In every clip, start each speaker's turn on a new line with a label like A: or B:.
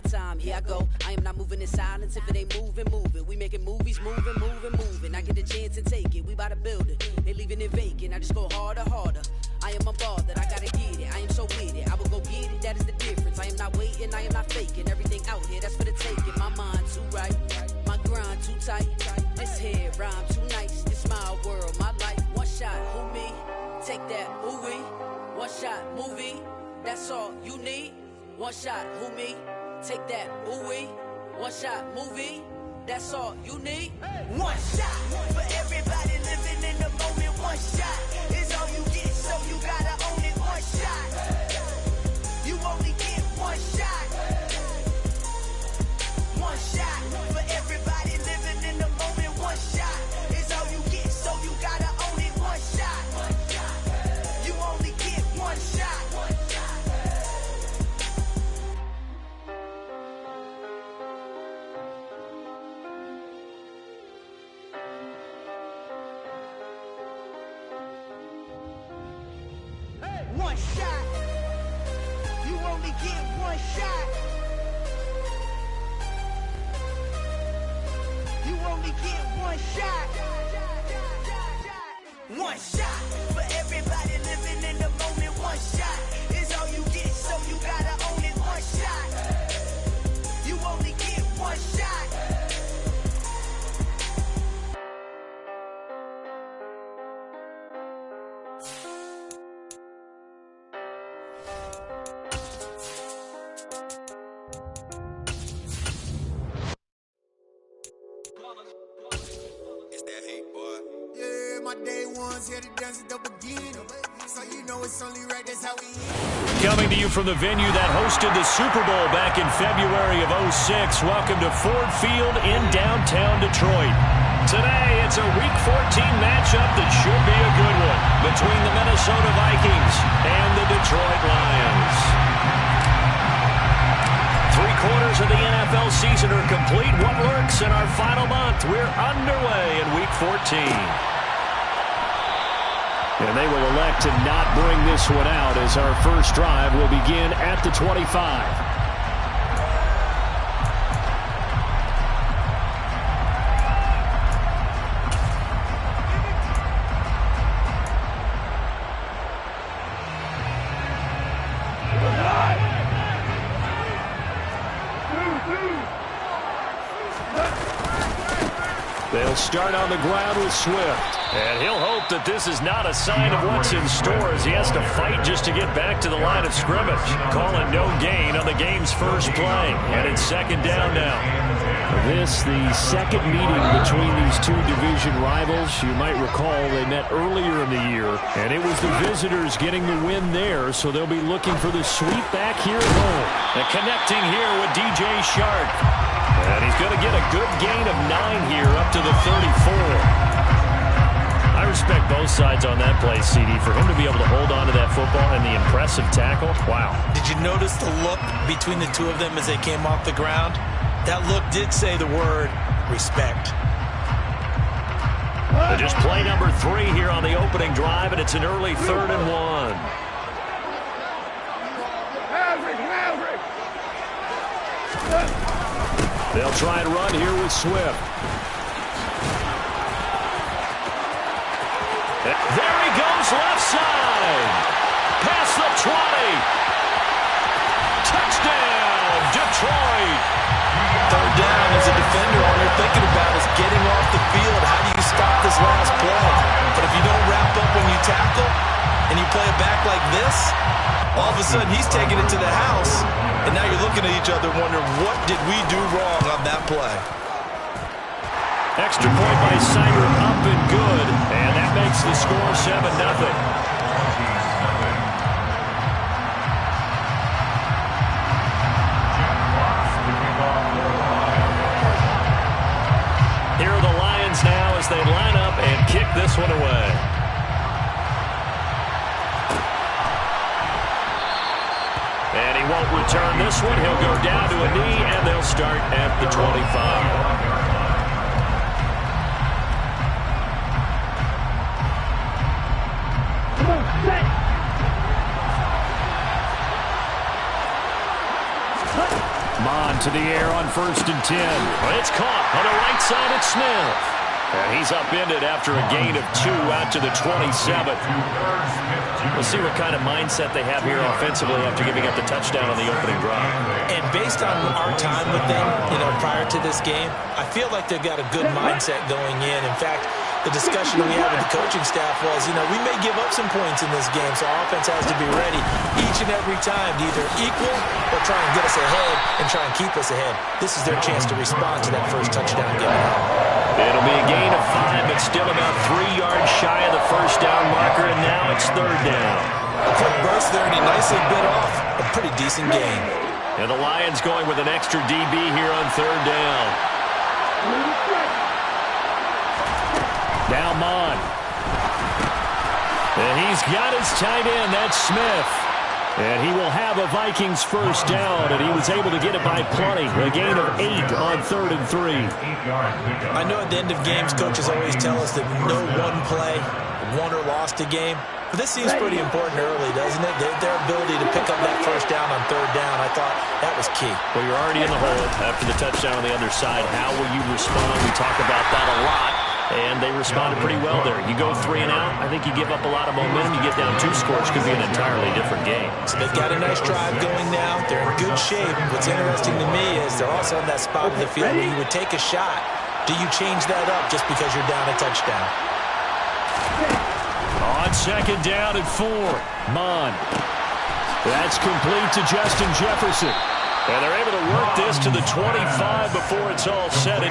A: my time, here I go. I am not moving in silence. If it ain't moving, move it. We making movies, moving. I get a chance and take it. We bout to build it. They leaving it vacant. I just go harder. I am unbothered. I gotta get it. I am so with it. I will go get it. That is the difference. I am not waiting. I am not faking. Everything out here, that's for the taking. My mind too right. My grind too tight. This head rhyme too nice. This my world, my life. One shot, who me? Take that, ooh wee. One shot, movie. That's all you need. One shot, who me? Take that, ooh wee. One shot, movie. That's all you need.
B: One shot for everybody living in the moment. One shot is all you get, so you gotta own it. One shot. You only get one shot. One shot for everybody living in the moment. One shot is all you get, so you gotta own it. One shot. You only get one shot. One shot. You only get one shot. You only get one shot. One shot for everybody living in the moment. One shot is all you get, so you gotta own it. One shot. You only get one shot.
C: Coming to you from the venue that hosted the Super Bowl back in February of '06. Welcome to Ford Field in downtown Detroit. Today, it's a Week 14 matchup that should be a good one between the Minnesota Vikings and the Detroit Lions. 3/4 of the NFL season are complete. What lurks in our final month? We're underway in Week 14. And they will elect to not bring this one out as our first drive will begin at the 25. They'll start on the ground with Swift. And he'll hope that this is not a sign of what's in store as he has to fight just to get back to the line of scrimmage. Calling no gain on the game's first play. And it's second down now. This, the second meeting between these two division rivals. You might recall they met earlier in the year. And it was the visitors getting the win there. So they'll be looking for the sweep back here at home. And connecting here with DJ Shark. And he's going to get a good gain of 9 here up to the 34. I respect both sides on that play, CD. For him to be able to hold on to that football and the impressive tackle, wow.
D: Did you notice the look between the two of them as they came off the ground? That look did say the word respect.
C: Just play number 3 here on the opening drive, and it's an early 3rd and 1. They'll try and run here with Swift. There he goes, left side. Past the 20. Touchdown, Detroit.
D: Third down as a defender, all you're thinking about is getting off the field. How do you stop this last play? But if you don't wrap up when you tackle and you play it back like this, all of a sudden he's taking it to the house. And now you're looking at each other wondering, what did we do wrong on that play?
C: Extra point by Sider, up and good. And that makes the score 7-0. Here are the Lions now as they line up and kick this one away. And he won't return this one. He'll go down to a knee, and they'll start at the 25. Mon to the air on 1st and 10. It's caught on the right side at Smith. And he's upended after a gain of 2 out to the 27th. We'll see what kind of mindset they have here offensively after giving up the touchdown on the opening drive.
D: And based on our time with them, prior to this game, I feel like they've got a good mindset going in. In fact, the discussion we had with the coaching staff was, we may give up some points in this game, so our offense has to be ready each and every time to either equal or try and get us ahead and try and keep us ahead. This is their chance to respond to that first touchdown given up.
C: It'll be a gain of 5, but still about 3 yards shy of the first down marker, and now it's 3rd down.
D: A quick burst there, and he nicely bit off a pretty decent gain.
C: And the Lions going with an extra DB here on 3rd down. Now Mon. And he's got his tight end, that's Smith. And he will have a Vikings first down, and he was able to get it by plenty. A gain of 8 on 3rd and 3.
D: I know at the end of games, coaches always tell us that no one play won or lost a game. But this seems pretty important early, doesn't it? Their ability to pick up that first down on 3rd down, I thought that was key.
C: Well, you're already in the hole after the touchdown on the other side. How will you respond? We talk about that a lot. And they responded pretty well there. You go 3 and out, I think you give up a lot of momentum. You get down 2 scores, could be an entirely different game.
D: So they've got a nice drive going now. They're in good shape. What's interesting to me is they're also in that spot in the field where you would take a shot. Do you change that up just because you're down a touchdown?
C: On 2nd down and 4, Mon. That's complete to Justin Jefferson. And they're able to work this to the 25 before it's all said.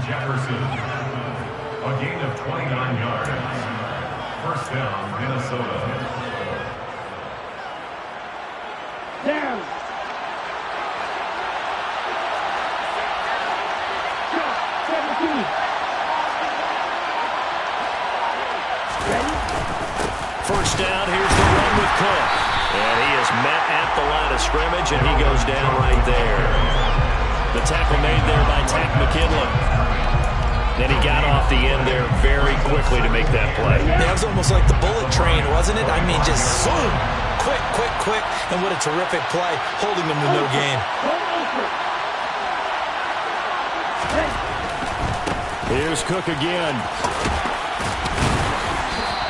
E: Jefferson, a gain of 29 yards. First down, Minnesota.
F: Down.
C: First down, here's the run with Cook. And he is met at the line of scrimmage, and he goes down right there. The tackle made there by Takk McKinley. Then he got off the end there very quickly to make that play.
D: That was almost like the bullet train, wasn't it? I mean, just zoom. Quick, quick, quick. And what a terrific play, holding them to no gain.
C: Here's Cook again.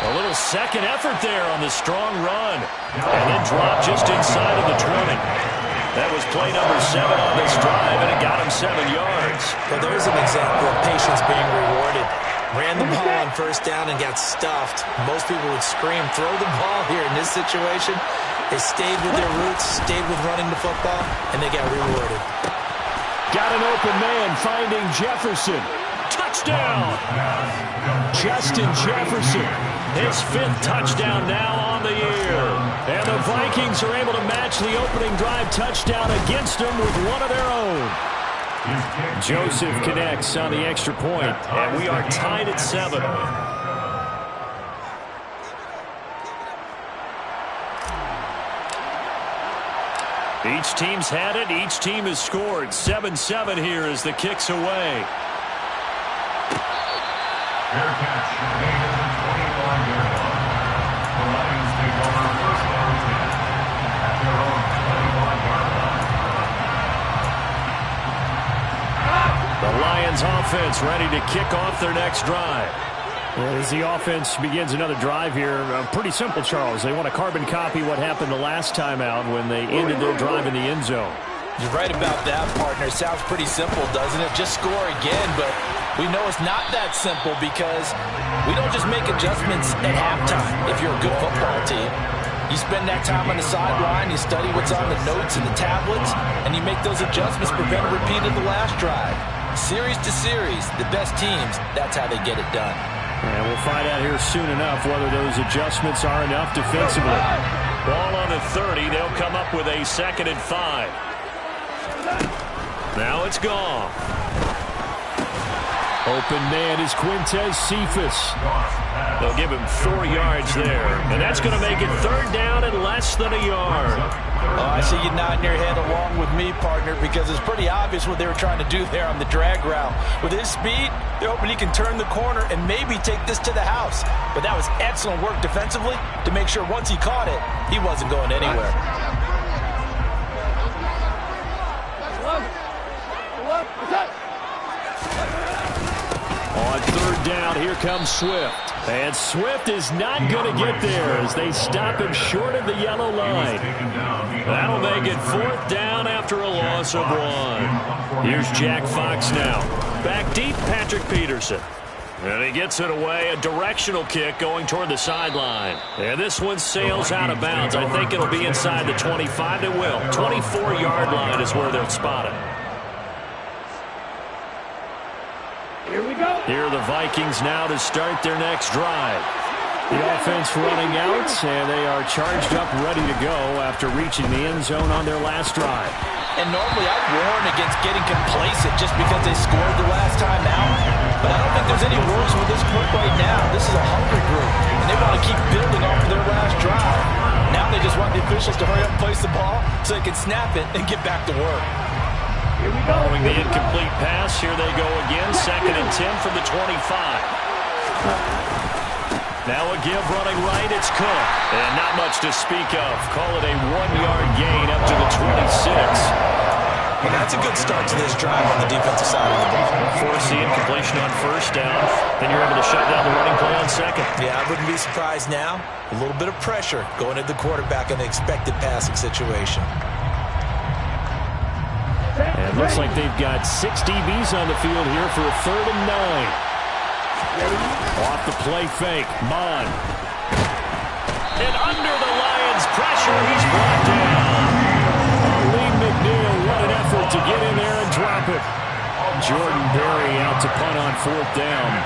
C: A little second effort there on the strong run. And then dropped just inside of the 20. That was play number 7 on this drive, and it got him 7 yards.
D: Well, there's an example of patience being rewarded. Ran the ball on first down and got stuffed. Most people would scream, throw the ball here in this situation. They stayed with their roots, stayed with running the football, and they got rewarded.
C: Got an open man finding Jefferson. Touchdown! Justin Jefferson, his 5th touchdown now on the year. And the Vikings are able to match the opening drive touchdown against them with one of their own. Joseph connects on the extra point, and we are tied at 7. Each team's had it. Each team has scored. 7-7 here as the kick's away.
E: Fair catch made at the 25-yard line. The Lions take over first down 10 at their own 25-yard line.
C: The Lions offense ready to kick off their next drive. Well, as the offense begins another drive here, pretty simple, Charles. They want to carbon copy what happened the last time out when they ended their drive in the end zone.
G: You're right about that, partner. Sounds pretty simple, doesn't it? Just score again, but we know it's not that simple because we don't just make adjustments at halftime if you're a good football team. You spend that time on the sideline, you study what's on the notes and the tablets, and you make those adjustments, prevent a repeat of the last drive. Series to series, the best teams, that's how they get it done.
C: And we'll find out here soon enough whether those adjustments are enough defensively. Ball on the 30. They'll come up with a 2nd and 5. Now it's gone. Open man is Quintez Cephus. They'll give him 4 yards there. And that's going to make it 3rd down and less than a yard.
G: Oh, I see you nodding your head along with me, partner, because it's pretty obvious what they were trying to do there on the drag route. With his speed, they're hoping he can turn the corner and maybe take this to the house. But that was excellent work defensively to make sure once he caught it, he wasn't going anywhere.
C: On 3rd down, here comes Swift. And Swift is not going to get there as they stop him short of the yellow line. That'll make it 4th down after a loss of 1. Here's Jack Fox now. Back deep, Patrick Peterson. And he gets it away, a directional kick going toward the sideline. And this one sails out of bounds. I think it'll be inside the 25. It will. 24-yard line is where they'll spot it.
F: Here we go.
C: Here are the Vikings now to start their next drive. The offense running out, and they are charged up, ready to go after reaching the end zone on their last drive.
G: And normally I'd warn against getting complacent just because they scored the last time out. But I don't think there's any worries with this group right now. This is a hungry group, and they want to keep building off of their last drive. Now they just want the officials to hurry up and place the ball so they can snap it and get back to work.
C: Following the incomplete pass, here they go again. 2nd and 10 from the 25. Now a give running right, it's Cook. And not much to speak of. Call it a 1-yard gain up to the 26.
G: Well, that's a good start to this drive on the defensive side of the ball.
C: Forcing incompletion on 1st down. Then you're able to shut down the running play on 2nd.
G: Yeah, I wouldn't be surprised now. A little bit of pressure going at the quarterback in the expected passing situation.
C: And it looks like they've got 6 DBs on the field here for a 3rd and 9. Off the play fake, Mon. And under the Lions' pressure, he's brought down. Lee McNeil, what an effort to get in there and drop it. Jordan Berry out to punt on 4th down.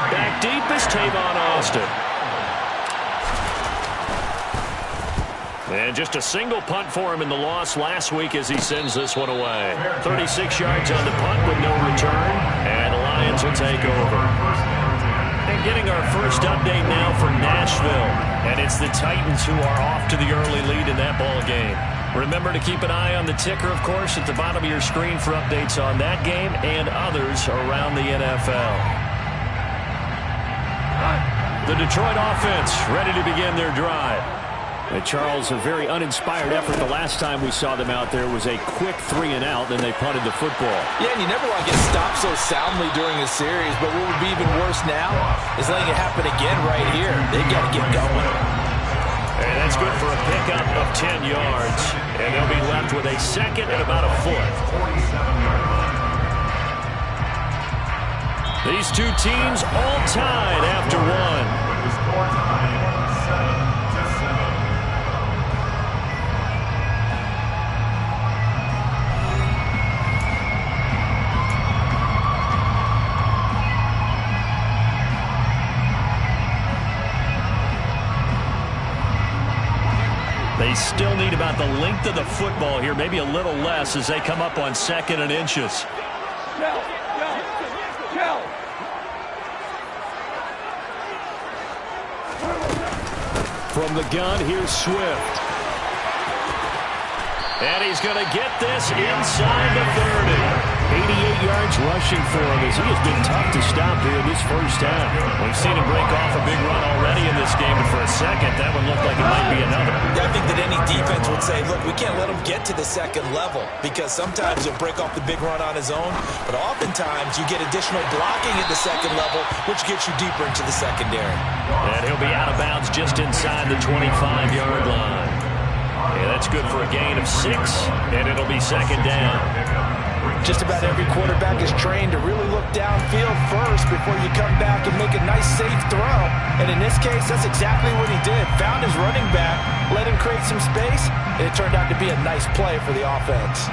C: Back deep is Tavon Austin. And just a single punt for him in the loss last week as he sends this one away. 36 yards on the punt with no return. And the Lions will take over. And getting our first update now from Nashville. And it's the Titans who are off to the early lead in that ball game. Remember to keep an eye on the ticker, of course, at the bottom of your screen for updates on that game and others around the NFL. The Detroit offense ready to begin their drive. And Charles, a very uninspired effort. The last time we saw them out there was a quick 3-and-out, then they punted the football.
G: Yeah, and you never want to get stopped so soundly during a series, but what would be even worse now is letting it happen again right here. They got to get going.
C: And that's good for a pickup of 10 yards. And they'll be left with a 2nd and about a 4th. These two teams all tied after one. They still need about the length of the football here, maybe a little less as they come up on 2nd and inches. From the gun, here's Swift. And he's going to get this inside the 30. 88 yards rushing for him as he has been tough to stop here in this first half. We've seen him break off a big run already in this game, but for a second, that one looked like it might be another.
G: I think that any defense would say, look, we can't let him get to the 2nd level because sometimes he'll break off the big run on his own, but oftentimes you get additional blocking at the 2nd level, which gets you deeper into the secondary.
C: And he'll be out of bounds just inside the 25-yard line. And that's good for a gain of 6, and it'll be 2nd down.
G: Just about every quarterback is trained to really look downfield first before you come back and make a nice, safe throw. And in this case, that's exactly what he did. Found his running back, let him create some space, and it turned out to be a nice play for the offense.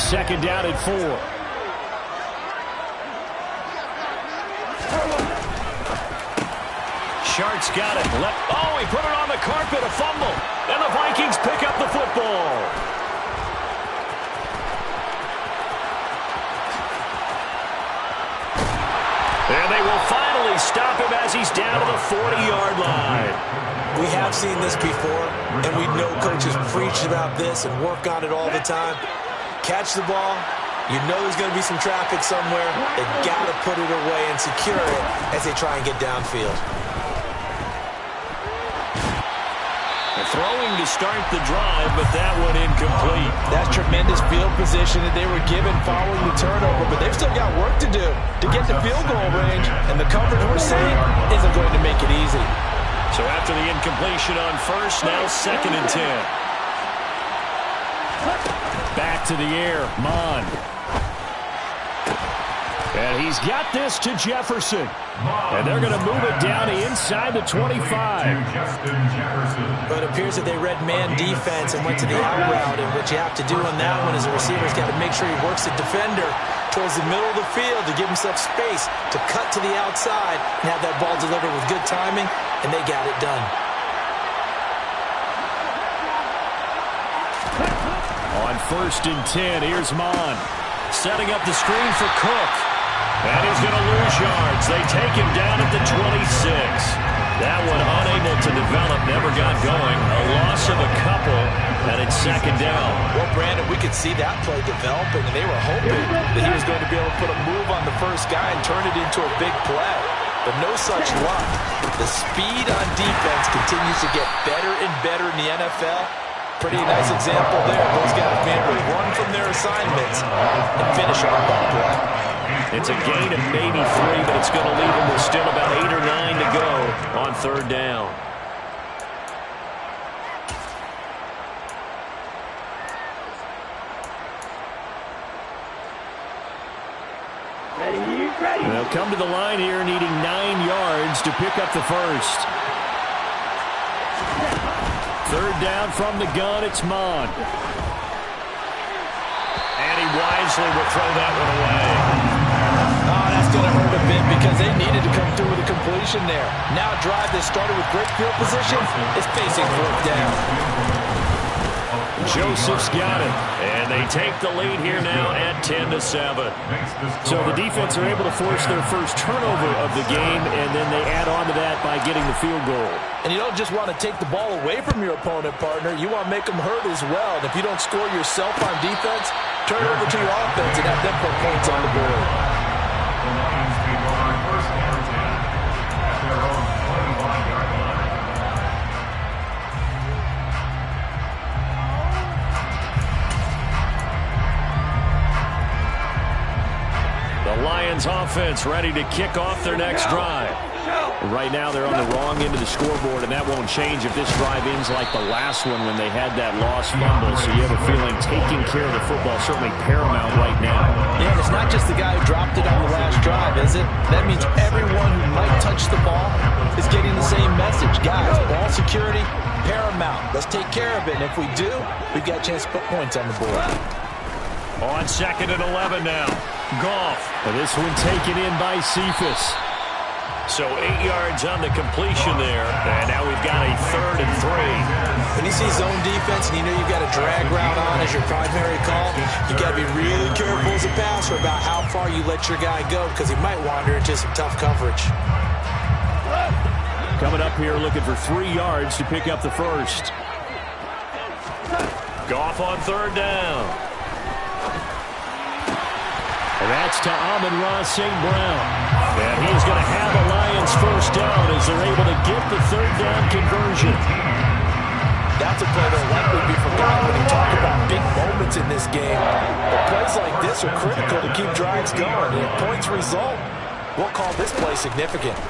C: 2nd down and 4. Sharks got it. Oh, he put it on the carpet, a fumble. And the Vikings pick up the football. And they will finally stop him as he's down to the 40-yard line.
D: We have seen this before, and we know coaches preach about this and work on it all the time. Catch the ball. You know there's going to be some traffic somewhere. They've got to put it away and secure it as they try and get downfield.
C: Throwing to start the drive, but that one incomplete.
G: That's tremendous field position that they were given following the turnover, but they've still got work to do to get to field goal range, and the coverage we're seeing isn't going to make it easy.
C: So after the incompletion on first, now 2nd and 10. Back to the air, Mond. And he's got this to Jefferson. And they're going to move it down to inside the 25.
D: But it appears that they read man defense and went to the out route, and what you have to do on that one is the receiver's got to make sure he works the defender towards the middle of the field to give himself space to cut to the outside and have that ball delivered with good timing, and they got it done.
C: On 1st and 10, here's Mond. Setting up the screen for Cook. And he's going to lose yards. They take him down at the 26. That one unable to develop, never got going. A loss of a couple, and it's 2nd down.
G: Well, Brandon, we could see that play developing, and they were hoping that he was going to be able to put a move on the first guy and turn it into a big play. But no such luck. The speed on defense continues to get better and better in the NFL. Pretty nice example there. Those guys being able to run from their assignments and finish off that play.
C: It's a gain of maybe 3, but it's going to leave them with still about 8 or 9 to go on 3rd down. They'll come to the line here needing 9 yards to pick up the first. 3rd down from the gun, it's Mond. And he wisely will throw that one away.
G: Oh, that's going to hurt a bit because they needed to come through with a completion there. Now a drive that started with great field position is facing 4th down.
C: Joseph's got it, and they take the lead here now at 10-7. So the defense are able to force their first turnover of the game, and then they add on to that by getting the field goal.
G: And you don't just want to take the ball away from your opponent, partner. You want to make them hurt as well. And if you don't score yourself on defense, turn it over to your offense and have them put points on the board.
E: The Lions take over 1st and 10 at their own 25-yard line.
C: The Lions offense ready to kick off their next drive. Right now they're on the wrong end of the scoreboard, and that won't change if this drive ends like the last one when they had that lost fumble. So you have a feeling taking care of the football is certainly paramount right now.
G: Yeah, and it's not just the guy who dropped it on the last drive, is it? That means everyone who might touch the ball is getting the same message. Guys, ball security, paramount. Let's take care of it, and if we do, we've got a chance to put points on the board.
C: On 2nd and 11 now. Goff. And this one taken in by Cephas. So 8 yards on the completion there. And now we've got a 3rd and 3.
D: When you see zone defense and you know you've got a drag route on as your primary call, you got to be really careful as a passer about how far you let your guy go because he might wander into some tough coverage.
C: Coming up here looking for 3 yards to pick up the first. Goff on 3rd down. And that's to Amon-Ra St. Brown. And he's going to have a Lions first down as they're able to get the 3rd down conversion.
G: That's a play that will likely be forgotten when you talk about big moments in this game. But plays like this are critical to keep drives going. And if points result, we'll call this play significant.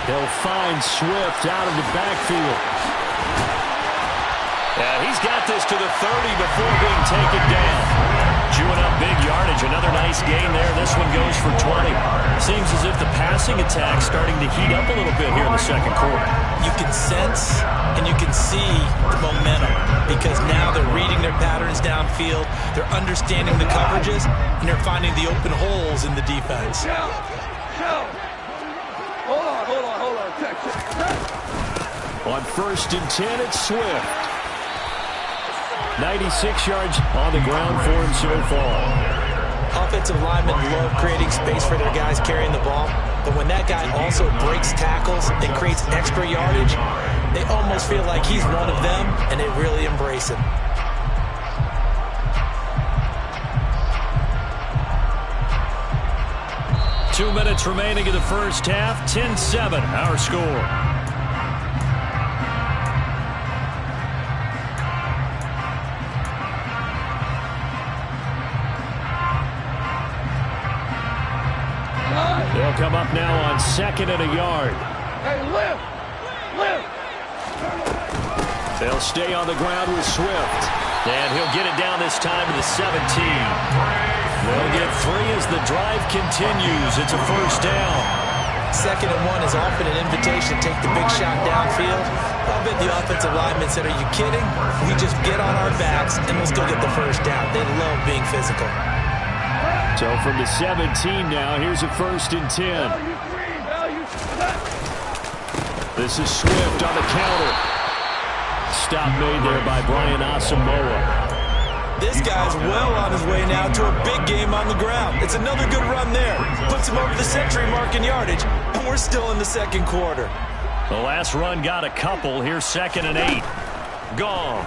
C: He'll find Swift out of the backfield. And he's got this to the 30 before being taken down. Chewing up big yardage. Another nice gain there. This one goes for 20. Seems as if the passing attack's starting to heat up a little bit here in the 2nd quarter.
D: You can sense and you can see the momentum because now they're reading their patterns downfield, they're understanding the coverages, and they're finding the open holes in the defense.
F: Hold on.
C: On 1st and 10, it's Swift. 96 yards on the ground for him so far.
G: Offensive linemen love creating space for their guys carrying the ball, but when that guy also breaks tackles and creates extra yardage, they almost feel like he's one of them, and they really embrace him.
C: Two minutes remaining in the first half. 10-7, our score. They'll come up now on 2nd and a yard.
F: Hey, lift!
C: They'll stay on the ground with Swift. And he'll get it down this time to the 17. They'll get 3 as the drive continues. It's a first down.
G: 2nd and 1 is often an invitation to take the big shot downfield. I bet the offensive lineman said, are you kidding? We just get on our backs and let's go get the first down. They love being physical.
C: So from the 17 now, here's a 1st and 10. This is Swift on the counter. Stop made there by Brian Asamoah.
G: This guy's well on his way now to a big game on the ground. It's another good run there. Puts him over the century mark in yardage, and we're still in the second quarter.
C: The last run got a couple. Here's 2nd and 8. Goff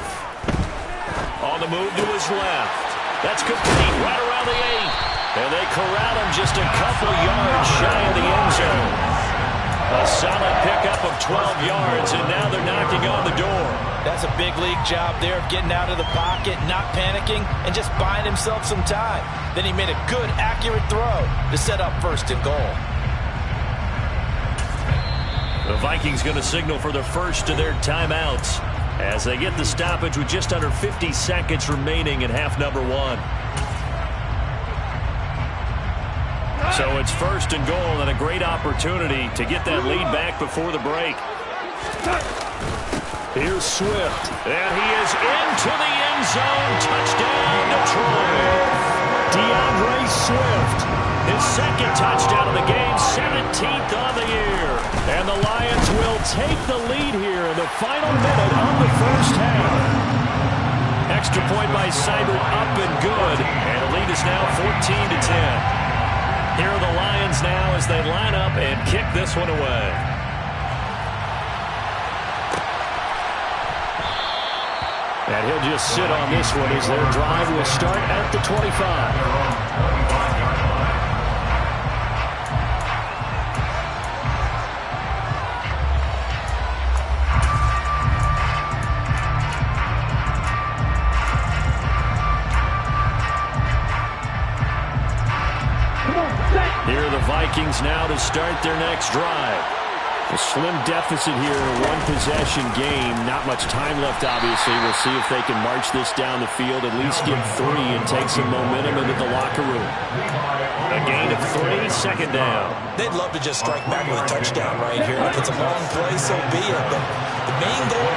C: on the move to his left. That's complete right around the 8. And they corral him just a couple yards shy of the end zone. A solid pickup of 12 yards, and now they're knocking on the door.
G: That's a big league job there of getting out of the pocket, not panicking, and just buying himself some time. Then he made a good, accurate throw to set up 1st and goal.
C: The Vikings going to signal for the first of their timeouts as they get the stoppage with just under 50 seconds remaining in half number 1. So it's 1st and goal and a great opportunity to get that lead back before the break. Here's Swift, and he is into the end zone. Touchdown, Detroit. DeAndre Swift, his 2nd touchdown of the game, 17th on the year. And the Lions will take the lead here in the final minute of the first half. Extra point by Seibert up and good, and the lead is now 14-10. Here are the Lions now as they line up and kick this one away. And he'll just sit on this one as their drive will start at the 25. Here are the Vikings now to start their next drive. A slim deficit here, one possession game. Not much time left, obviously. We'll see if they can march this down the field, at least get 3 and take some momentum into the locker room. A gain of 3, 2nd down.
G: They'd love to just strike back with a touchdown right here. If it's a long play, so be it. But the main goal,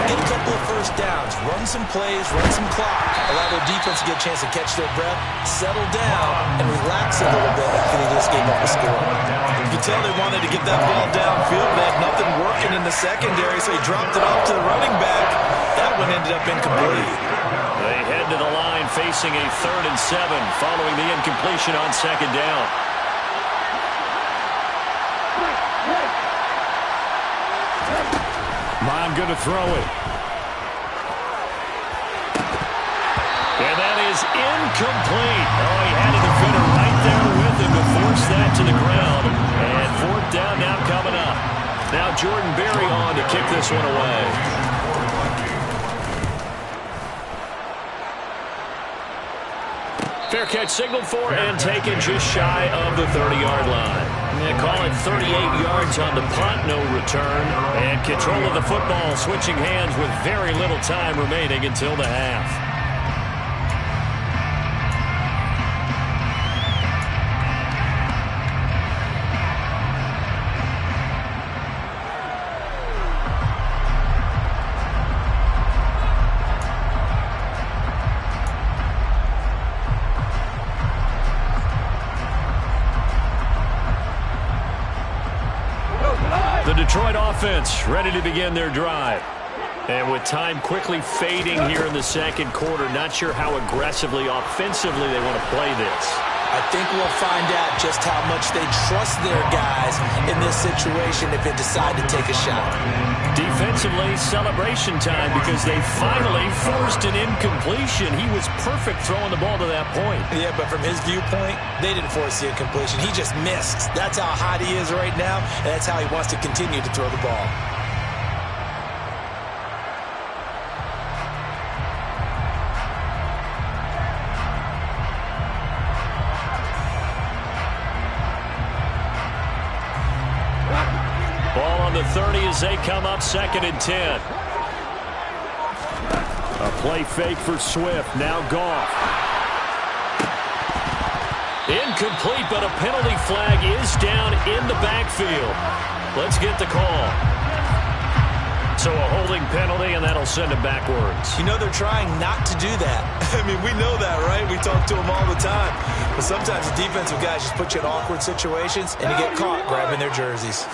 G: get a couple of first downs, run some plays, run some clock, allow their defense to get a chance to catch their breath, settle down, and relax a little bit after they just gave up a score. You can tell they wanted to get that ball downfield. They had nothing working in the secondary, so he dropped it off to the running back. That one ended up incomplete.
C: They head to the line facing a 3rd and 7 following the incompletion on 2nd down. Mon going to throw it. And that is incomplete. Oh, he had a defender right there with him to force that to the ground. And 4th down now coming up. Now Jordan Berry on to kick this one away. Fair catch signaled for and taken just shy of the 30-yard line. They call it 38 yards on the punt, no return. And control of the football switching hands with very little time remaining until the half. The Detroit defense ready to begin their drive. And with time quickly fading here in the second quarter, not sure how aggressively, offensively they want to play this.
G: I think we'll find out just how much they trust their guys in this situation if they decide to take a shot.
C: Defensively, celebration time because they finally forced an incompletion. He was perfect throwing the ball to that point.
G: Yeah, but from his viewpoint, they didn't force the incompletion. He just missed. That's how hot he is right now, and that's how he wants to continue to throw the ball.
C: Ball on the 30 as they come up 2nd and 10. A play fake for Swift. Now Goff. Incomplete, but a penalty flag is down in the backfield. Let's get the call. So a holding penalty, and that'll send him backwards.
G: You know they're trying not to do that. I mean, we know that, right? We talk to them all the time. But sometimes the defensive guys just put you in awkward situations, and you get caught grabbing their jerseys.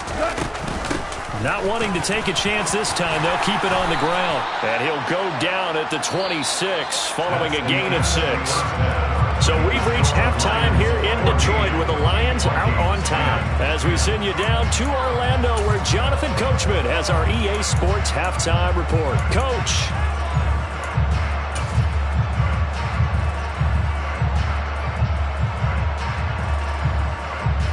C: Not wanting to take a chance this time, they'll keep it on the ground. And he'll go down at the 26, following a gain of 6. So we've reached halftime here in Detroit with the Lions out on top. As we send you down to Orlando, where Jonathan Coachman has our EA Sports Halftime Report. Coach.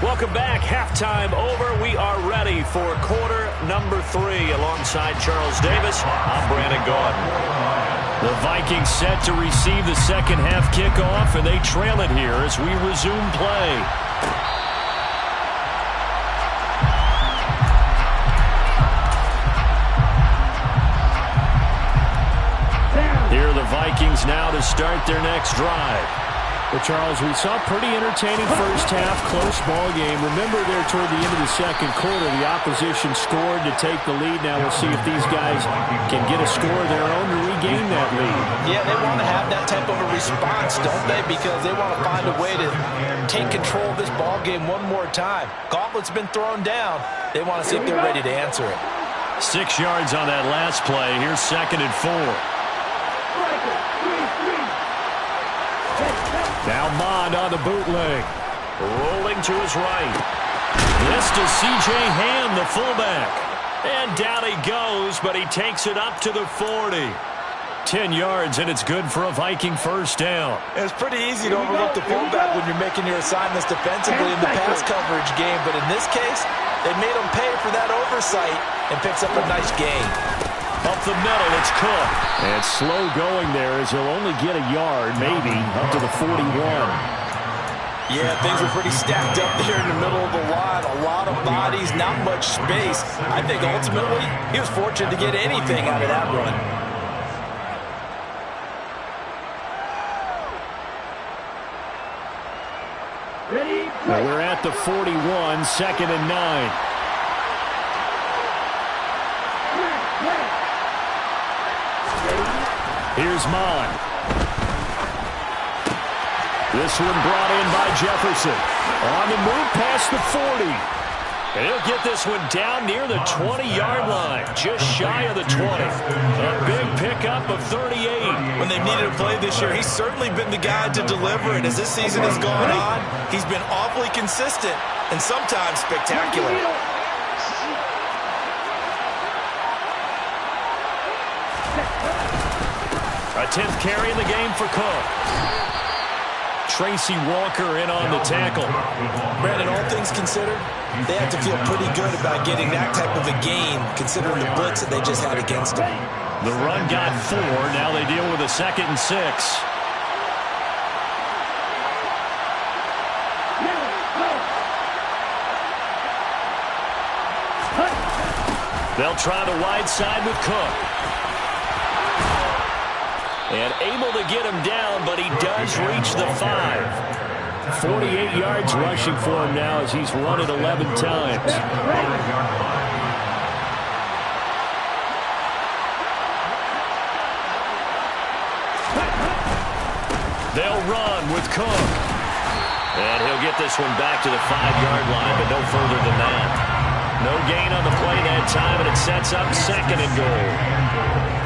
C: Welcome back. Halftime over. We are ready for quarter number 3. Alongside Charles Davis, I'm Brandon Gaudin. The Vikings set to receive the second half kickoff, and they trail it here as we resume play. Here are the Vikings now to start their next drive. Well, Charles, we saw a pretty entertaining first half, close ball game. Remember there toward the end of the second quarter, the opposition scored to take the lead. Now we'll see if these guys can get a score of their own to regain that lead.
G: Yeah, they want to have that type of a response, don't they? Because they want to find a way to take control of this ball game one more time. Gauntlet's been thrown down. They want to see if they're ready to answer it.
C: 6 yards on that last play. Here's 2nd and 4. Now Mond on the bootleg. Rolling to his right. This to C.J. Ham, the fullback. And down he goes, but he takes it up to the 40. 10 yards, and it's good for a Viking first down.
G: It's pretty easy to overlook the fullback when you're making your assignments defensively in the pass coverage game. But in this case, they made him pay for that oversight and picks up a nice gain.
C: Up the middle, it's Cook. And slow going there as he'll only get a yard, maybe, up to the 41.
G: Yeah, things were pretty stacked up there in the middle of the line. A lot of bodies, not much space. I think ultimately he was fortunate to get anything out of that run.
C: Well, we're at the 41, 2nd and 9. Here's Mond. This one brought in by Jefferson. On the move past the 40. And he'll get this one down near the 20-yard line, just shy of the 20. A big pickup of 38.
G: When they've needed a play this year, he's certainly been the guy to deliver. And as this season has gone on, he's been awfully consistent and sometimes spectacular.
C: A 10th carry in the game for Cook. Tracy Walker in on the tackle.
G: Brandon, all things considered, they have to feel pretty good about getting that type of a gain, considering the blitz that they just had against them.
C: The run got 4. Now they deal with a 2nd and 6. They'll try the wide side with Cook. And able to get him down, but he does reach the 5. 48 yards rushing for him now as he's run it 11 times. They'll run with Cook. And he'll get this one back to the 5-yard line, but no further than that. No gain on the play that time, and it sets up 2nd and goal.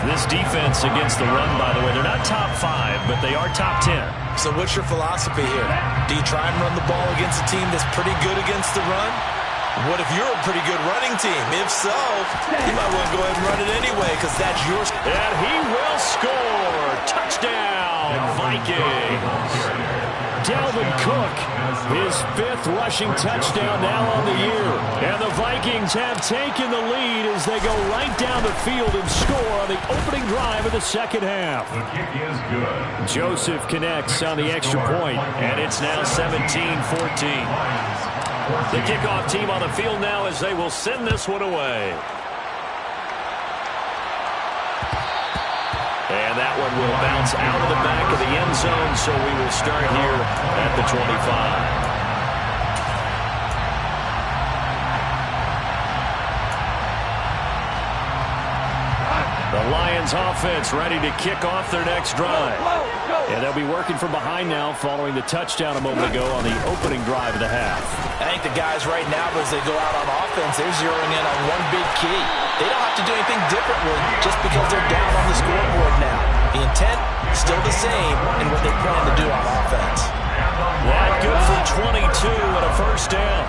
C: This defense against the run, by the way, they're not top 5, but they are top 10.
G: So what's your philosophy here? Do you try and run the ball against a team that's pretty good against the run? What if you're a pretty good running team? If so, you might want to go ahead and run it anyway because that's yours.
C: And he will score. Touchdown, Vikings. Dalvin Cook, his 5th rushing touchdown now on the year. And the Vikings have taken the lead as they go right down the field and score on the opening drive of the 2nd half.
E: The kick is good.
C: Joseph connects on the extra point, and it's now 17-14. The kickoff team on the field now as they will send this one away. And that one will bounce out of the back of the end zone, so we will start here at the 25. The Lions offense ready to kick off their next drive. And they'll be working from behind now following the touchdown a moment ago on the opening drive of the half.
G: I think the guys right now, as they go out on offense, they're zeroing in on one big key. They don't have to do anything differently just because they're down on the scoreboard now. The intent still the same in what they plan to do on offense.
C: That good for 22 and a first down.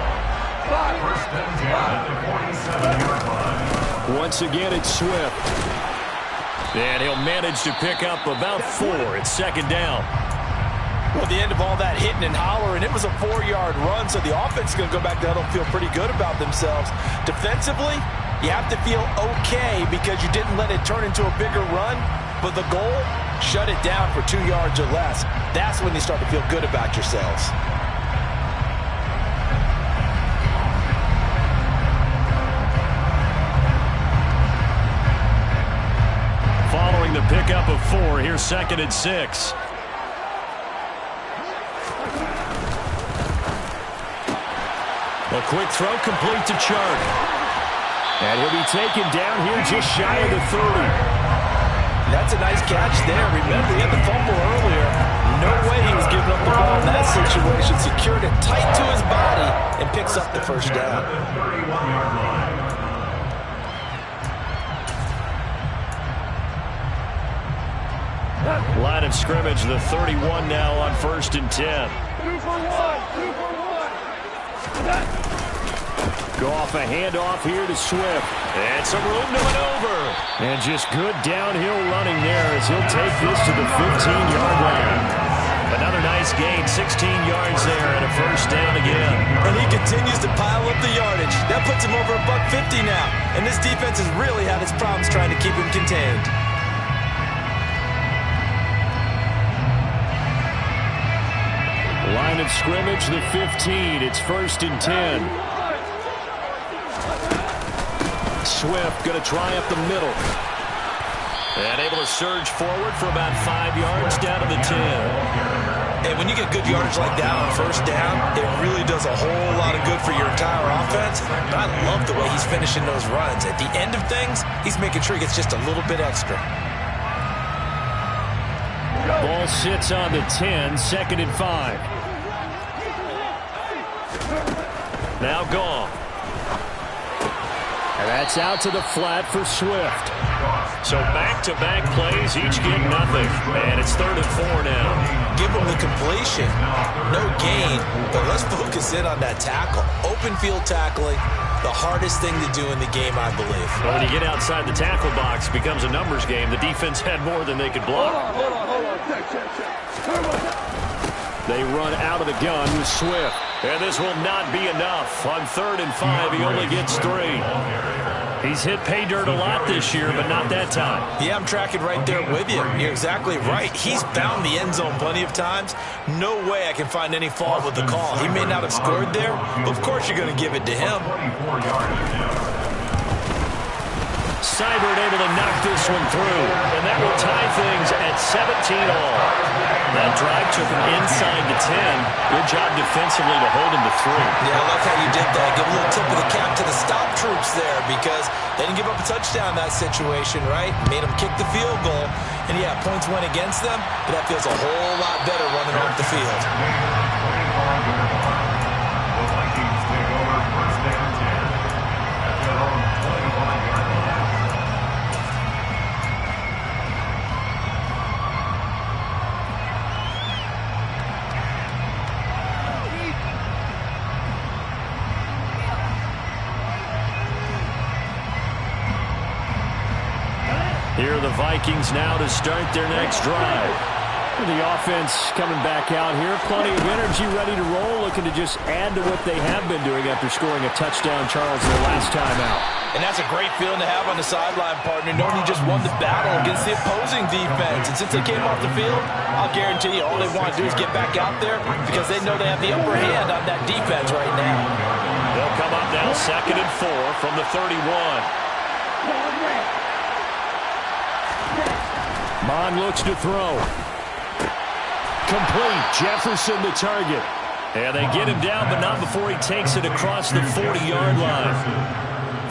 E: First and 10 at the 47-yard line.
C: Once again, it's Swift. And he'll manage to pick up about 4. It's 2nd down.
G: Well, at the end of all that hitting and hollering, it was a 4-yard run, so the offense is going to go back to huddle and feel pretty good about themselves. Defensively, you have to feel okay because you didn't let it turn into a bigger run, but the goal, shut it down for 2 yards or less. That's when you start to feel good about yourselves.
C: Following the pickup of 4, here's 2nd and 6. A quick throw complete to Chark. And he'll be taken down here just shy of the 30.
G: That's a nice catch there. Remember, he had the fumble earlier. No way he was giving up the ball in that situation. Secured it tight to his body and picks up the first down.
C: Line of scrimmage, the 31 now on 1st and 10.
F: 2 for 1. 2 for 1.
C: Go off a handoff here to Swift. And some room to maneuver. And just good downhill running there as he'll take this to the 15-yard line. Another nice gain, 16 yards there and a first down again.
G: And he continues to pile up the yardage. That puts him over $150 now. And this defense has really had its problems trying to keep him contained.
C: Line of scrimmage, the 15. It's 1st and 10. Swift going to try up the middle. And able to surge forward for about 5 yards down to the 10.
G: And when you get good yardage like that on first down, it really does a whole lot of good for your entire offense. But I love the way he's finishing those runs. At the end of things, he's making sure he gets just a little bit extra.
C: Ball sits on the 10, 2nd and 5. Now gone. And that's out to the flat for Swift. So back-to-back plays, each get nothing. And it's 3rd and 4 now.
G: Give him the completion. No gain, but let's focus in on that tackle. Open field tackling, the hardest thing to do in the game, I believe.
C: Well, when you get outside the tackle box, it becomes a numbers game. The defense had more than they could block.
F: Hold on. Check.
C: They run out of the gun with Swift. And this will not be enough. On 3rd and 5, he only gets 3. He's hit pay dirt a lot this year, but not that time.
G: Yeah, I'm tracking right there with you. You're exactly right. He's found the end zone plenty of times. No way I can find any fault with the call. He may not have scored there, but of course you're going to give it to him.
C: Seibert able to knock this one through, and that will tie things at 17-all. That drive took him inside the 10. Good job defensively to hold him to 3.
G: Yeah, I like how you did that. Give a little tip of the cap to the stop troops there because they didn't give up a touchdown in that situation, right? Made them kick the field goal. And, yeah, points went against them, but that feels a whole lot better running off the field.
E: The Vikings take over 1st and 10
C: Vikings now to start their next drive. The offense coming back out here. Plenty of energy, ready to roll, looking to just add to what they have been doing after scoring a touchdown, Charles, their last time out.
G: And that's a great feeling to have on the sideline, partner, knowing you just won the battle against the opposing defense. And since they came off the field, I'll guarantee you all they want to do is get back out there because they know they have the upper hand on that defense right now.
C: They'll come up now 2nd and 4 from the 31. Mond looks to throw. Complete. Jefferson the target. And they get him down, but not before he takes it across the 40-yard line.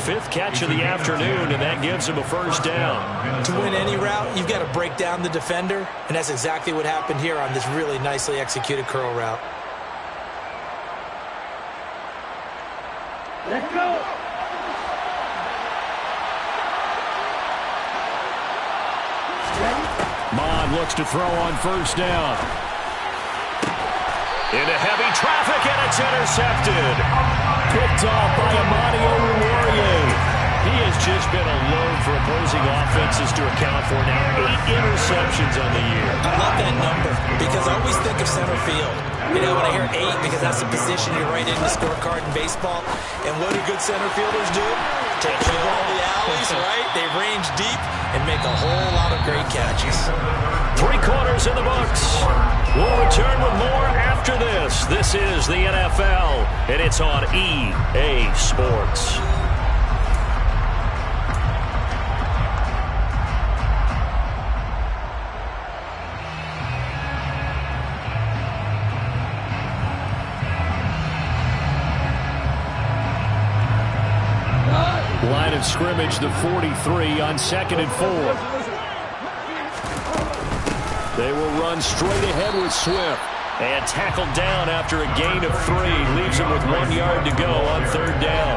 C: 5th catch of the afternoon, and that gives him a first down.
G: To win any route, you've got to break down the defender, and that's exactly what happened here on this really nicely executed curl route.
F: Let's go.
C: Mond looks to throw on first down. Into heavy traffic, and it's intercepted. Picked off by Amani Oruwariye. He has just been a load for opposing offenses to account for now. 8 interceptions on the year.
G: I love that number because I always think of center field. You know, when I hear 8, because that's the position you write in the scorecard in baseball. And what do good center fielders do? Take the ball the alleys, right? They range deep and make a whole lot of great catches.
C: 3 quarters in the books. We'll return with more after this. This is the NFL, and it's on EA Sports. Line of scrimmage, the 43 on 2nd and 4. They will run straight ahead with Swift. And tackled down after a gain of 3. Leaves him with 1 yard to go on 3rd down.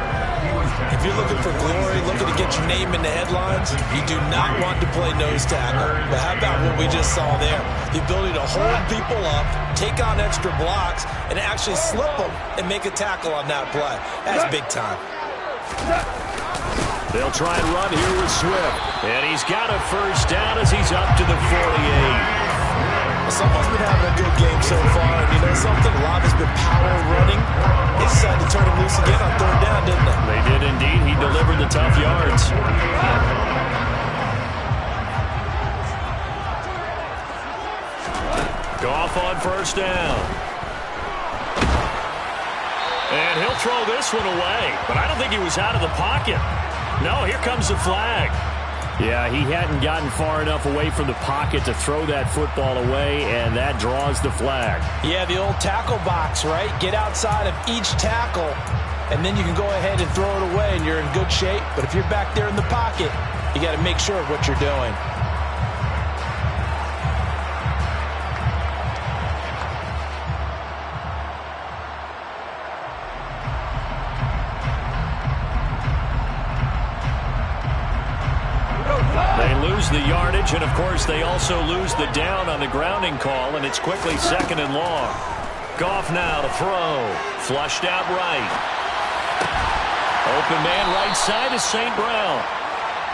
G: If you're looking for glory, looking to get your name in the headlines, you do not want to play nose tackle. But how about what we just saw there? The ability to hold people up, take on extra blocks, and actually slip them and make a tackle on that play. That's big time.
C: They'll try and run here with Swift. And he's got a first down as he's up to the 48.
G: Someone's been having a good game so far, and you know something? A lot has been power running. They decided to turn him loose again on 3rd down, didn't they?
C: They did indeed. He delivered the tough yards. Goff on first down. And he'll throw this one away, but I don't think he was out of the pocket. No, here comes the flag. Yeah, he hadn't gotten far enough away from the pocket to throw that football away, and that draws the flag.
G: Yeah, the old tackle box, right? Get outside of each tackle, and then you can go ahead and throw it away, and you're in good shape. But if you're back there in the pocket, you got to make sure of what you're doing.
C: The yardage, and of course they also lose the down on the grounding call, and it's quickly 2nd and long. Goff now to throw. Flushed out right. Open man right side is St. Brown.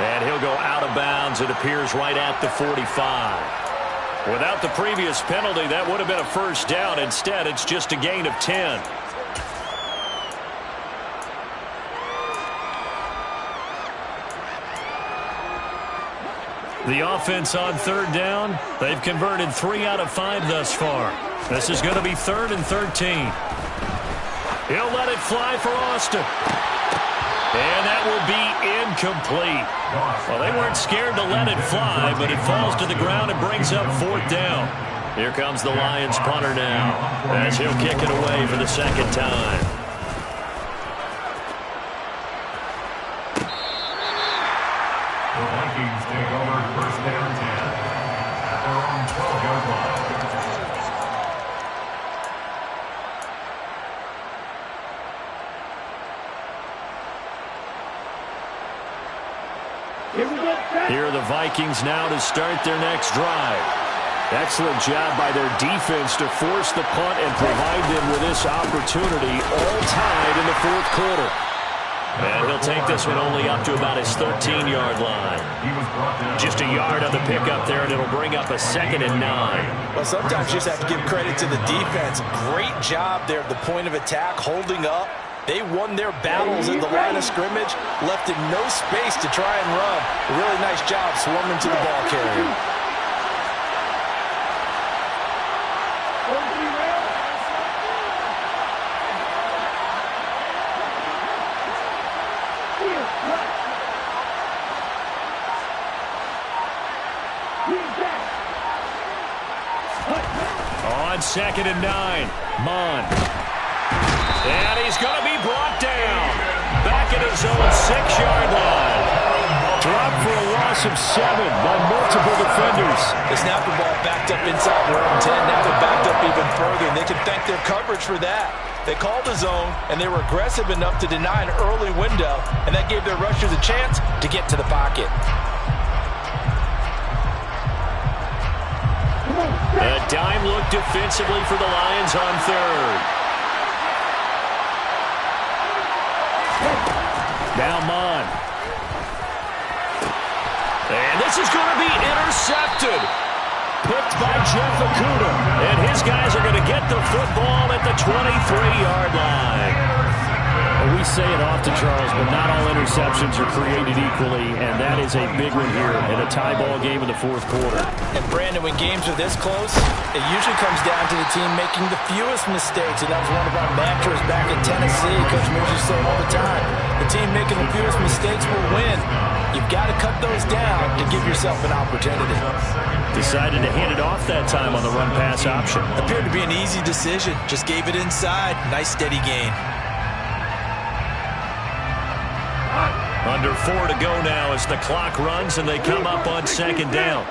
C: And he'll go out of bounds. It appears right at the 45. Without the previous penalty, that would have been a first down. Instead, it's just a gain of 10. The offense on 3rd down, they've converted 3 out of 5 thus far. This is going to be 3rd and 13. He'll let it fly for Austin. And that will be incomplete. Well, they weren't scared to let it fly, but it falls to the ground and brings up 4th down. Here comes the Lions punter now, as he'll kick it away for the 2nd time.
E: Vikings take over 1st down 10 at their own 12-yard line.
C: Here are the Vikings now to start their next drive. Excellent job by their defense to force the punt and provide them with this opportunity, all tied in the 4th quarter. And he'll take this one only up to about his 13-yard line. Just a yard on the pickup there, and it'll bring up a 2nd and 9.
G: Well, sometimes you just have to give credit to the defense. Great job there at the point of attack, holding up. They won their battles at the line of scrimmage, left him no space to try and run. A really nice job swarming to the ball carrier.
C: On 2nd and 9, Mond. And he's going to be brought down. Back at his own 6-yard line. Dropped for a loss of 7 by multiple defenders.
G: They snapped the ball backed up inside their own 10. Now they're backed up even further, and they can thank their coverage for that. They called the zone, and they were aggressive enough to deny an early window, and that gave their rushers a chance to get to the pocket.
C: A dime look defensively for the Lions on 3rd. Now Mond. And this is going to be intercepted. Picked by Jeff Okudah. And his guys are going to get the football at the 23-yard line. We say it often, Charles, but not all interceptions are created equally, and that is a big one here in a tie ball game in the 4th quarter.
G: And, Brandon, when games are this close, it usually comes down to the team making the fewest mistakes, and that was one of our mantras back in Tennessee. Coach Moore used to say all the time, the team making the fewest mistakes will win. You've got to cut those down to give yourself an opportunity.
C: Decided to hand it off that time on the run-pass option.
G: Appeared to be an easy decision. Just gave it inside. Nice, steady gain.
C: Under 4 to go now as the clock runs and they come up on 2nd down.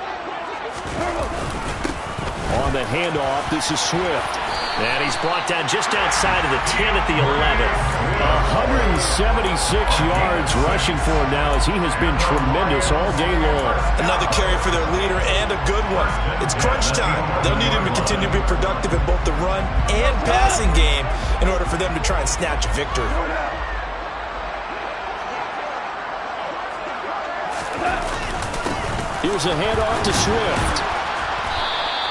C: On the handoff, this is Swift. And he's brought down just outside of the 10 at the 11th. 176 yards rushing for him now as he has been tremendous all day long.
G: Another carry for their leader and a good one. It's crunch time. They'll need him to continue to be productive in both the run and passing game in order for them to try and snatch a victory.
C: Here's a handoff to Swift.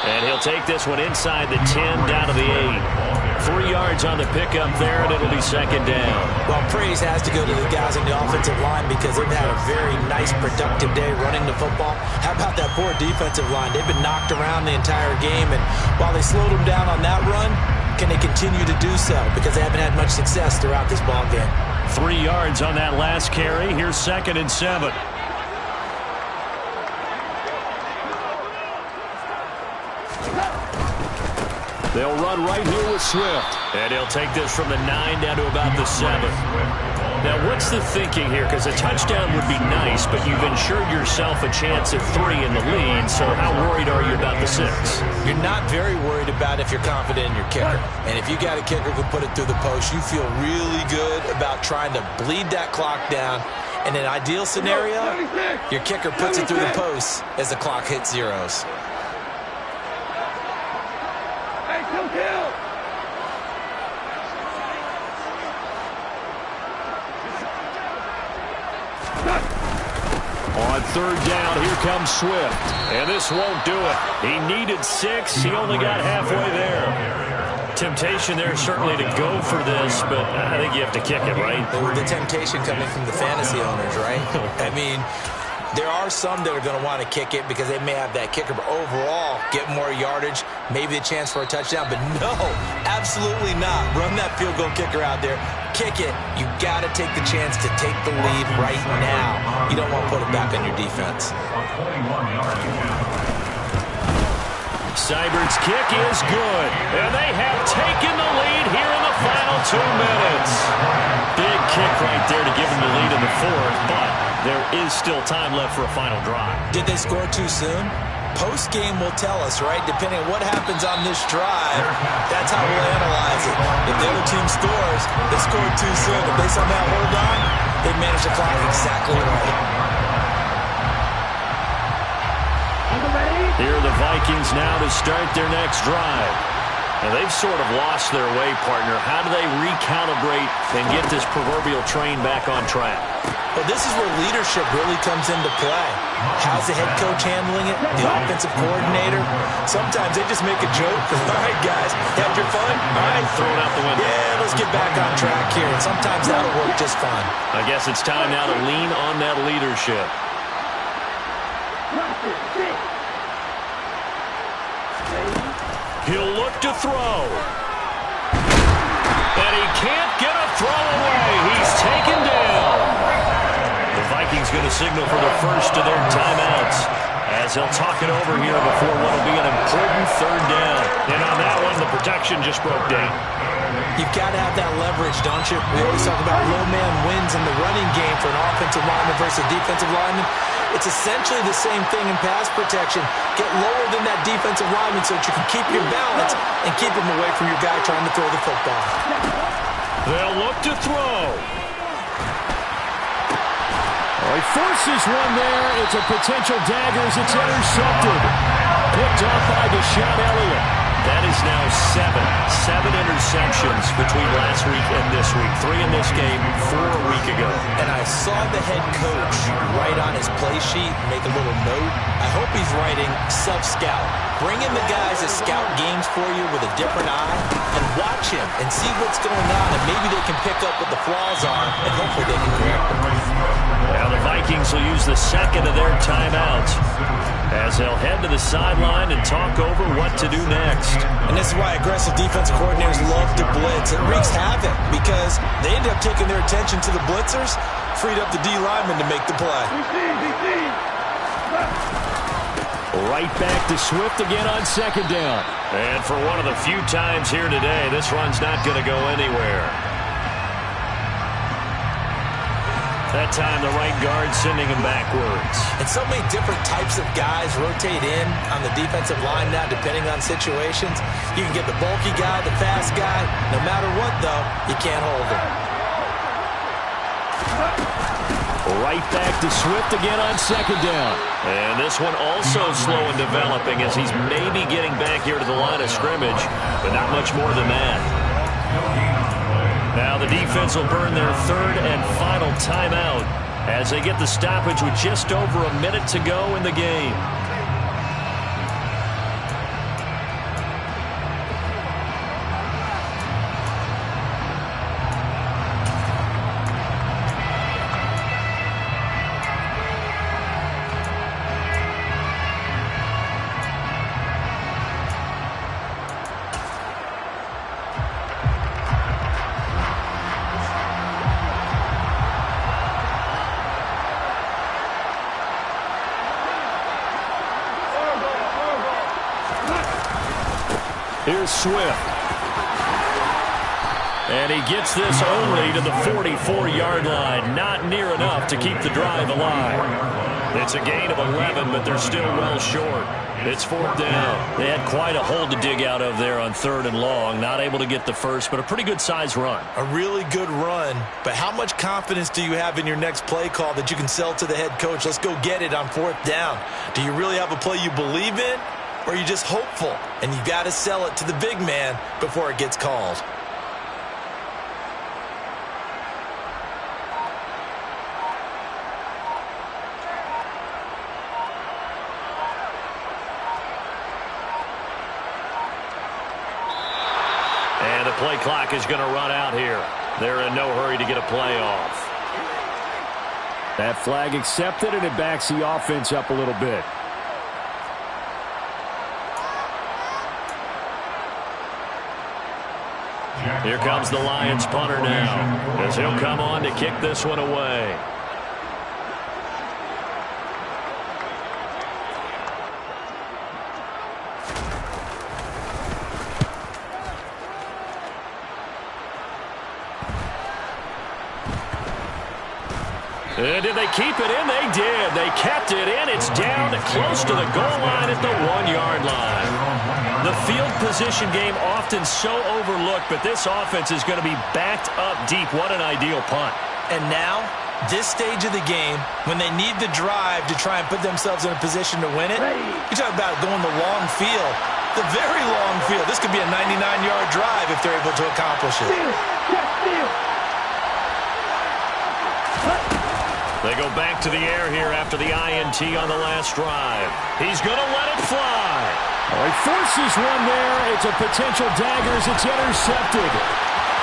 C: And he'll take this one inside the 10 down to the 8. 3 yards on the pickup there, and it'll be 2nd down.
G: Well, praise has to go to the guys on the offensive line because they've had a very nice, productive day running the football. How about that poor defensive line? They've been knocked around the entire game, and while they slowed them down on that run, can they continue to do so? Because they haven't had much success throughout this ball game.
C: 3 yards on that last carry. Here's 2nd and 7. They'll run right here with Swift. And he'll take this from the 9 down to about the 7. Now, what's the thinking here? Because a touchdown would be nice, but you've ensured yourself a chance at 3 in the lead, so how worried are you about the 6?
G: You're not very worried about if you're confident in your kicker. And if you got a kicker who can put it through the post, you feel really good about trying to bleed that clock down. In an ideal scenario, your kicker puts it through the post as the clock hits zeros.
C: On 3rd down, here comes Swift. And this won't do it. He needed 6. He only got halfway there. Temptation there certainly to go for this, but I think you have to kick it, right?
G: The temptation coming from the fantasy owners, right? I mean, there are some that are going to want to kick it because they may have that kicker, but overall, get more yardage, maybe a chance for a touchdown. But no, absolutely not. Run that field goal kicker out there. Kick it. You got to take the chance to take the lead right now. You don't want to put it back on your defense.
C: Seibert's kick is good. And they have taken the lead here in the final 2 minutes. Big kick right there to give them the lead in the 4th, but there is still time left for a final drive.
G: Did they score too soon? Post-game will tell us, right? Depending on what happens on this drive, that's how we'll analyze it. If the other team scores, they scored too soon. If they somehow hold on, they manage the clock exactly right.
C: Here are the Vikings now to start their next drive. And they've sort of lost their way, partner. How do they recalibrate and get this proverbial train back on track?
G: Well, this is where leadership really comes into play. How's the head coach handling it? The offensive coordinator? Sometimes they just make a joke. All right, guys, had your fun? All right.
C: Throw it out the window.
G: Yeah, let's get back on track here. And sometimes that'll work just fine.
C: I guess it's time now to lean on that leadership. He'll look to throw. And he can't get a throw away. He's taken down. The Vikings going to signal for the first of their timeouts as he'll talk it over here before what will be an important third down. And on that one, the protection just broke down.
G: You've got to have that leverage, don't you? We always talk about low man wins in the running game for an offensive lineman versus a defensive lineman. It's essentially the same thing in pass protection. Get lower than that defensive lineman so that you can keep your balance and keep him away from your guy trying to throw the football.
C: They'll look to throw. He forces one there. It's a potential dagger as it's intercepted. Picked off by Deshaun Elliott. That is now seven interceptions between last week and this week. 3 in this game, 4 a week ago.
G: And I saw the head coach write on his play sheet, make a little note. I hope he's writing self-scout. Bring in the guys that scout games for you with a different eye and watch him and see what's going on, and maybe they can pick up what the flaws are, and hopefully they can correct them.
C: Now the Vikings will use the second of their timeouts as they'll head to the sideline and talk over what to do next.
G: And this is why aggressive defensive coordinators love to blitz. It wreaks havoc because they end up taking their attention to the blitzers, freed up the D lineman to make the play.
C: Right back to Swift again on second down. And for one of the few times here today, this run's not going to go anywhere. That time the right guard sending him backwards.
G: And so many different types of guys rotate in on the defensive line now depending on situations. You can get the bulky guy, the fast guy. No matter what, though, you can't hold him.
C: Right back to Swift again on second down. And this one also slow in developing as he's maybe getting back here to the line of scrimmage, but not much more than that. Now the defense will burn their third and final timeout as they get the stoppage with just over a minute to go in the game. Here's Swift. And he gets this only to the 44-yard line. Not near enough to keep the drive alive. It's a gain of 11, but they're still well short. It's fourth down. They had quite a hole to dig out of there on third and long. Not able to get the first, but a pretty good-sized run.
G: A really good run, but how much confidence do you have in your next play call that you can sell to the head coach? Let's go get it on fourth down. Do you really have a play you believe in? Or are you just hopeful, and you got to sell it to the big man before it gets called?
C: And the play clock is going to run out here. They're in no hurry to get a play off. That flag accepted, and it backs the offense up a little bit. Here comes the Lions punter now as he'll come on to kick this one away. And did they keep it in? They did. They kept it in. It's down to close to the goal line at the 1-yard line. The field position game often so overlooked, but this offense is going to be backed up deep. What an ideal punt.
G: And now, this stage of the game, when they need the drive to try and put themselves in a position to win it, you talk about going the long field. the very long field. This could be a 99-yard drive if they're able to accomplish it.
C: They go back to the air here after the INT on the last drive. He's going to let it fly.
H: Oh, he forces one there. It's a potential dagger as it's intercepted.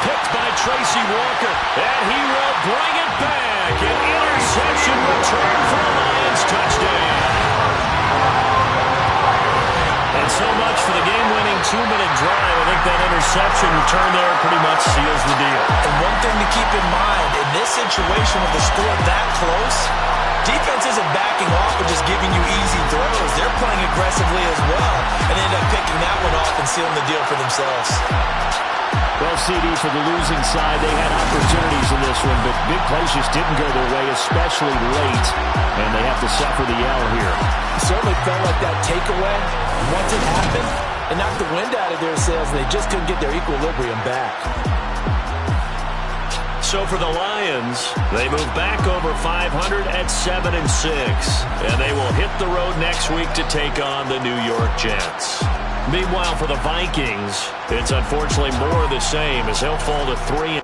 C: Picked by Tracy Walker, and he will bring it back. An interception return for a Lions touchdown. And so much for the game-winning 2-minute drive. I think that interception return there pretty much seals the deal.
G: And one thing to keep in mind, in this situation with the score that close, defense isn't backing off and just giving you easy throws. They're playing aggressively as well and end up picking that one off and sealing the deal for themselves.
H: Well, CD, for the losing side, they had opportunities in this one, but big plays just didn't go their way, especially late, and they have to suffer the L here.
G: It certainly felt like that takeaway, once it happened, it knocked the wind out of their sails, and they just couldn't get their equilibrium back.
C: So for the Lions, they move back over 500 at 7-6, and they will hit the road next week to take on the New York Jets. Meanwhile, for the Vikings, it's unfortunately more of the same as they'll fall to 3.